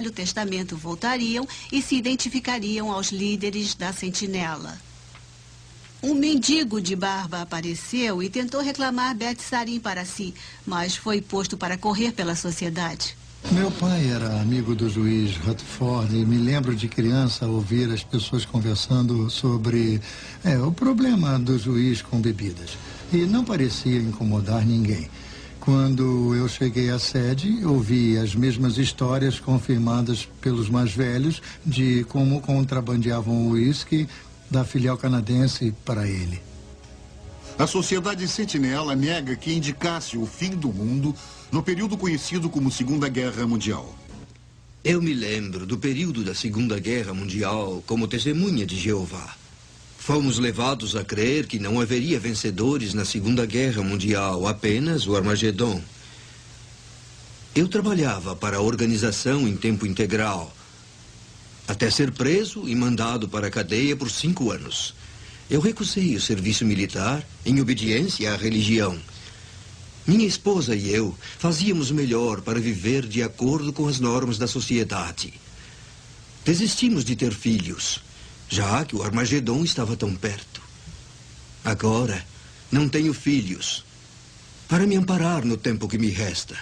Velho Testamento voltariam e se identificariam aos líderes da sentinela. Um mendigo de barba apareceu e tentou reclamar Bet-Sarim para si, mas foi posto para correr pela sociedade. Meu pai era amigo do juiz Rutherford e me lembro de criança ouvir as pessoas conversando sobre o problema do juiz com bebidas. E não parecia incomodar ninguém. Quando eu cheguei à sede, ouvi as mesmas histórias confirmadas pelos mais velhos de como contrabandeavam o uísque da filial canadense para ele. A Sociedade Sentinela nega que indicasse o fim do mundo no período conhecido como Segunda Guerra Mundial. Eu me lembro do período da Segunda Guerra Mundial como testemunha de Jeová. Fomos levados a crer que não haveria vencedores na Segunda Guerra Mundial, apenas o Armagedon. Eu trabalhava para a organização em tempo integral, até ser preso e mandado para a cadeia por 5 anos. Eu recusei o serviço militar em obediência à religião. Minha esposa e eu fazíamos o melhor para viver de acordo com as normas da sociedade. Desistimos de ter filhos, já que o Armagedon estava tão perto. Agora, não tenho filhos para me amparar no tempo que me resta.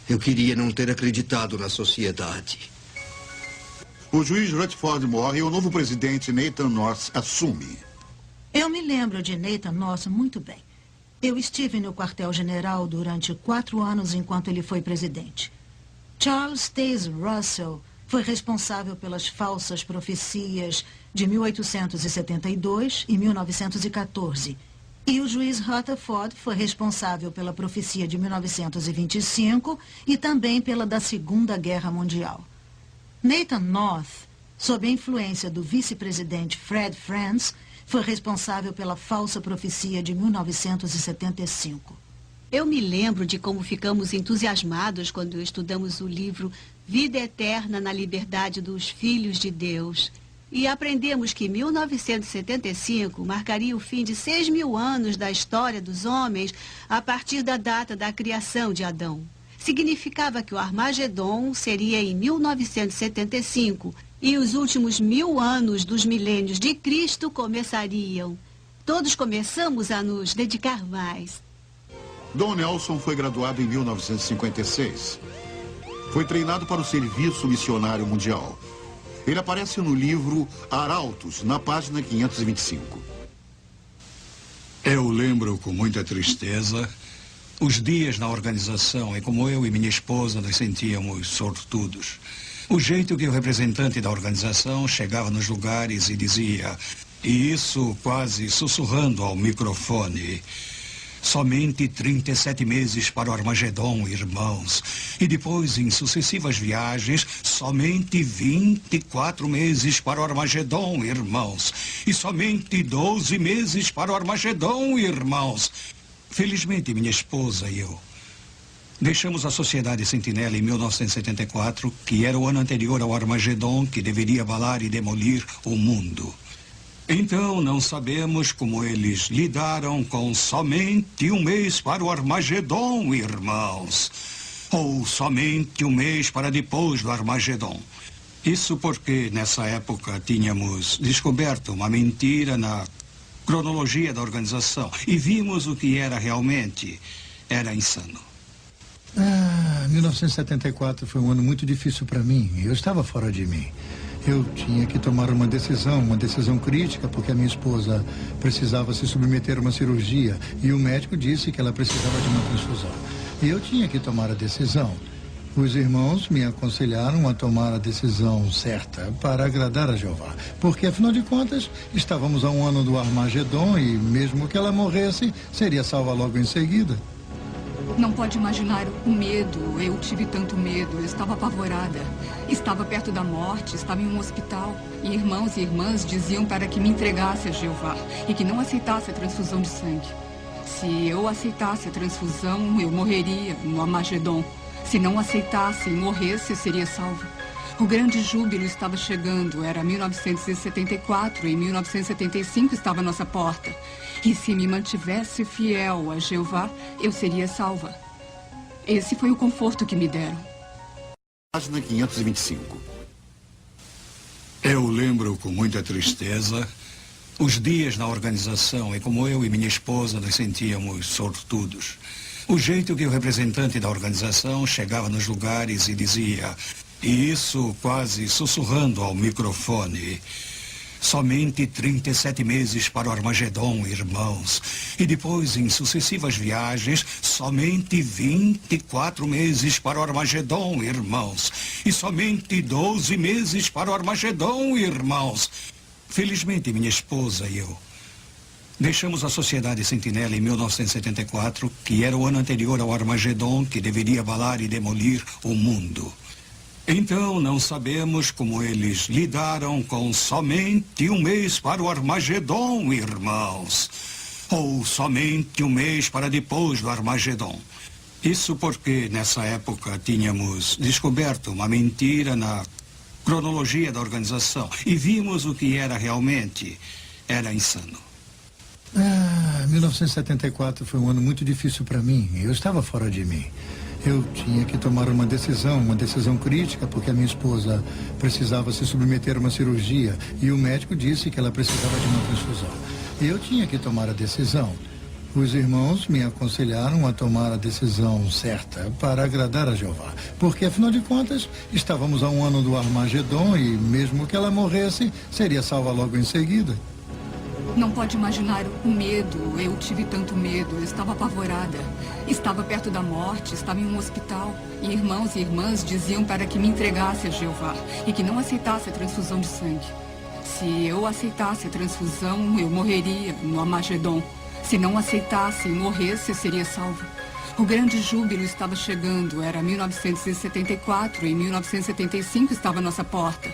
Eu queria não ter acreditado na sociedade. O juiz Rutherford morre e o novo presidente Nathan North assume. Eu me lembro de Nathan North muito bem. Eu estive no quartel-general durante 4 anos enquanto ele foi presidente. Charles Taze Russell foi responsável pelas falsas profecias de 1872 e 1914. E o juiz Rutherford foi responsável pela profecia de 1925 e também pela da Segunda Guerra Mundial. Nathan North, sob a influência do vice-presidente Fred Frantz, foi responsável pela falsa profecia de 1975. Eu me lembro de como ficamos entusiasmados quando estudamos o livro Vida Eterna na Liberdade dos Filhos de Deus. E aprendemos que 1975 marcaria o fim de 6.000 anos da história dos homens a partir da data da criação de Adão. Significava que o Armagedon seria em 1975 e os últimos 1000 anos dos milênios de Cristo começariam. Todos começamos a nos dedicar mais. Don Nelson foi graduado em 1956. Foi treinado para o Serviço Missionário Mundial. Ele aparece no livro Arautos, na página 525. Eu lembro com muita tristeza os dias na organização e como eu e minha esposa nos sentíamos sortudos. O jeito que o representante da organização chegava nos lugares e dizia, e isso quase sussurrando ao microfone: somente 37 meses para o Armagedon, irmãos. E depois, em sucessivas viagens, somente 24 meses para o Armagedon, irmãos. E somente 12 meses para o Armagedon, irmãos. Felizmente, minha esposa e eu deixamos a Sociedade Sentinela em 1974, que era o ano anterior ao Armagedon, que deveria abalar e demolir o mundo. Então, não sabemos como eles lidaram com somente 1 mês para o Armagedon, irmãos. Ou somente 1 mês para depois do Armagedon. Isso porque, nessa época, tínhamos descoberto uma mentira na cronologia da organização e vimos o que era realmente. Era insano. 1974 foi um ano muito difícil para mim. Eu estava fora de mim. Eu tinha que tomar uma decisão crítica, porque a minha esposa precisava se submeter a uma cirurgia e o médico disse que ela precisava de uma transfusão. E eu tinha que tomar a decisão. Os irmãos me aconselharam a tomar a decisão certa para agradar a Jeová, porque afinal de contas estávamos a 1 ano do Armagedon e mesmo que ela morresse, seria salva logo em seguida. Não pode imaginar o medo. Eu tive tanto medo. Eu estava apavorada. Estava perto da morte, estava em um hospital. E irmãos e irmãs diziam para que me entregasse a Jeová e que não aceitasse a transfusão de sangue. Se eu aceitasse a transfusão, eu morreria no Armagedon. Se não aceitasse e morresse, eu seria salva. O grande júbilo estava chegando. Era 1974 e 1975 estava à nossa porta. E se me mantivesse fiel a Jeová, eu seria salva. Esse foi o conforto que me deram. Página 525. Eu lembro com muita tristeza os dias na organização e como eu e minha esposa nos sentíamos sortudos. O jeito que o representante da organização chegava nos lugares e dizia, e isso quase sussurrando ao microfone, somente 37 meses para o Armagedon, irmãos. E depois, em sucessivas viagens, somente 24 meses para o Armagedon, irmãos. E somente 12 meses para o Armagedon, irmãos. Felizmente, minha esposa e eu deixamos a Sociedade Sentinela em 1974, que era o ano anterior ao Armagedon, que deveria abalar e demolir o mundo. Então, não sabemos como eles lidaram com somente um mês para o Armagedon, irmãos. Ou somente um mês para depois do Armagedon. Isso porque, nessa época, tínhamos descoberto uma mentira na cronologia da organização e vimos o que era realmente. Era insano. 1974 foi um ano muito difícil para mim. Eu estava fora de mim. Eu tinha que tomar uma decisão crítica, porque a minha esposa precisava se submeter a uma cirurgia e o médico disse que ela precisava de uma transfusão. Eu tinha que tomar a decisão. Os irmãos me aconselharam a tomar a decisão certa para agradar a Jeová, porque afinal de contas estávamos a um ano do Armagedon e mesmo que ela morresse, seria salva logo em seguida. Não pode imaginar o medo. Eu tive tanto medo. Eu estava apavorada. Estava perto da morte, estava em um hospital. E irmãos e irmãs diziam para que me entregasse a Jeová e que não aceitasse a transfusão de sangue. Se eu aceitasse a transfusão, eu morreria no Armagedon. Se não aceitasse e morresse, eu seria salva. O grande júbilo estava chegando. Era 1974 e 1975 estava à nossa porta.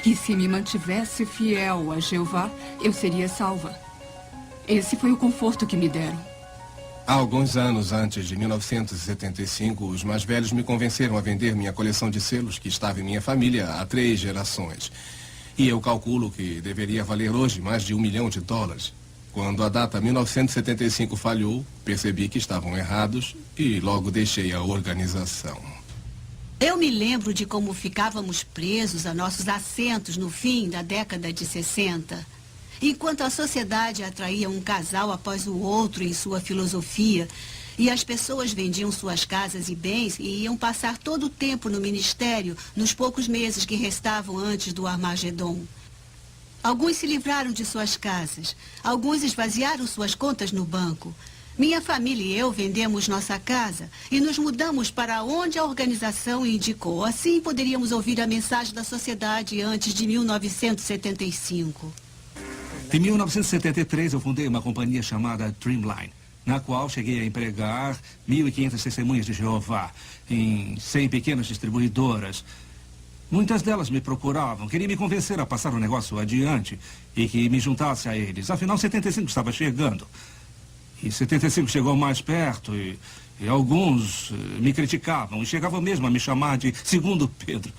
E se me mantivesse fiel a Jeová, eu seria salva. Esse foi o conforto que me deram. Há alguns anos antes de 1975, os mais velhos me convenceram a vender minha coleção de selos que estava em minha família há 3 gerações. E eu calculo que deveria valer hoje mais de $1 milhão. Quando a data 1975 falhou, percebi que estavam errados e logo deixei a organização. Eu me lembro de como ficávamos presos a nossos assentos no fim da década de 60. Enquanto a sociedade atraía um casal após o outro em sua filosofia, e as pessoas vendiam suas casas e bens e iam passar todo o tempo no ministério nos poucos meses que restavam antes do Armagedon. Alguns se livraram de suas casas, alguns esvaziaram suas contas no banco. Minha família e eu vendemos nossa casa e nos mudamos para onde a organização indicou. Assim poderíamos ouvir a mensagem da sociedade antes de 1975. Em 1973, eu fundei uma companhia chamada Dreamline, na qual cheguei a empregar 1.500 testemunhas de Jeová em 100 pequenas distribuidoras. Muitas delas me procuravam, queriam me convencer a passar o negócio adiante e que me juntasse a eles. Afinal, 75 estava chegando. E 75 chegou mais perto e alguns me criticavam e chegavam mesmo a me chamar de Segundo Pedro.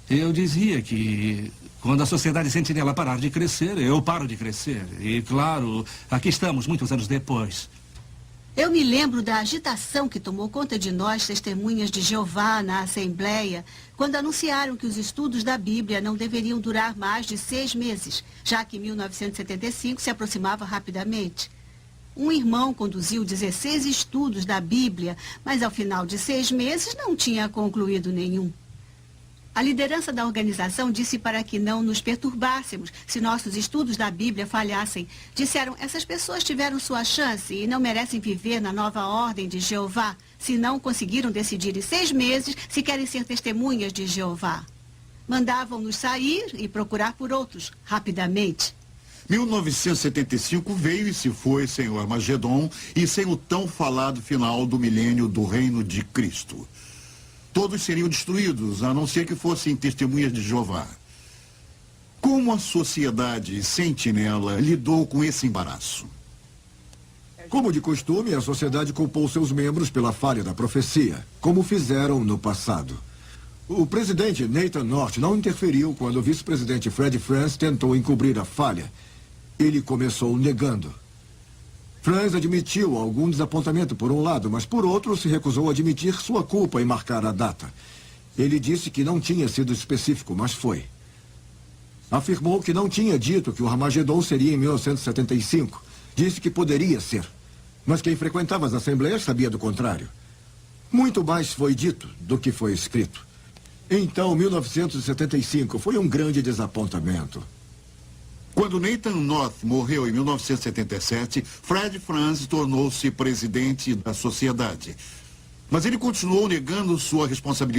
Eu dizia que quando a Sociedade Sentinela parar de crescer, eu paro de crescer. E, claro, aqui estamos muitos anos depois. Eu me lembro da agitação que tomou conta de nós, testemunhas de Jeová, na Assembleia, quando anunciaram que os estudos da Bíblia não deveriam durar mais de 6 meses, já que 1975 se aproximava rapidamente. Um irmão conduziu 16 estudos da Bíblia, mas ao final de 6 meses não tinha concluído nenhum. A liderança da organização disse para que não nos perturbássemos se nossos estudos da Bíblia falhassem. Disseram, essas pessoas tiveram sua chance e não merecem viver na nova ordem de Jeová, se não conseguiram decidir em 6 meses se querem ser testemunhas de Jeová. Mandavam-nos sair e procurar por outros, rapidamente. 1975 veio e se foi sem o Armagedon e sem o tão falado final do milênio do reino de Cristo. Todos seriam destruídos, a não ser que fossem testemunhas de Jeová. Como a Sociedade Sentinela lidou com esse embaraço? Como de costume, a sociedade culpou seus membros pela falha da profecia, como fizeram no passado. O presidente Nathan North não interferiu quando o vice-presidente Fred Franz tentou encobrir a falha. Ele começou negando. Franz admitiu algum desapontamento por um lado, mas por outro se recusou a admitir sua culpa e marcar a data. Ele disse que não tinha sido específico, mas foi. Afirmou que não tinha dito que o Armagedon seria em 1975. Disse que poderia ser. Mas quem frequentava as assembleias sabia do contrário. Muito mais foi dito do que foi escrito. Então, 1975 foi um grande desapontamento. Quando Nathan North morreu em 1977, Fred Franz tornou-se presidente da sociedade. Mas ele continuou negando sua responsabilidade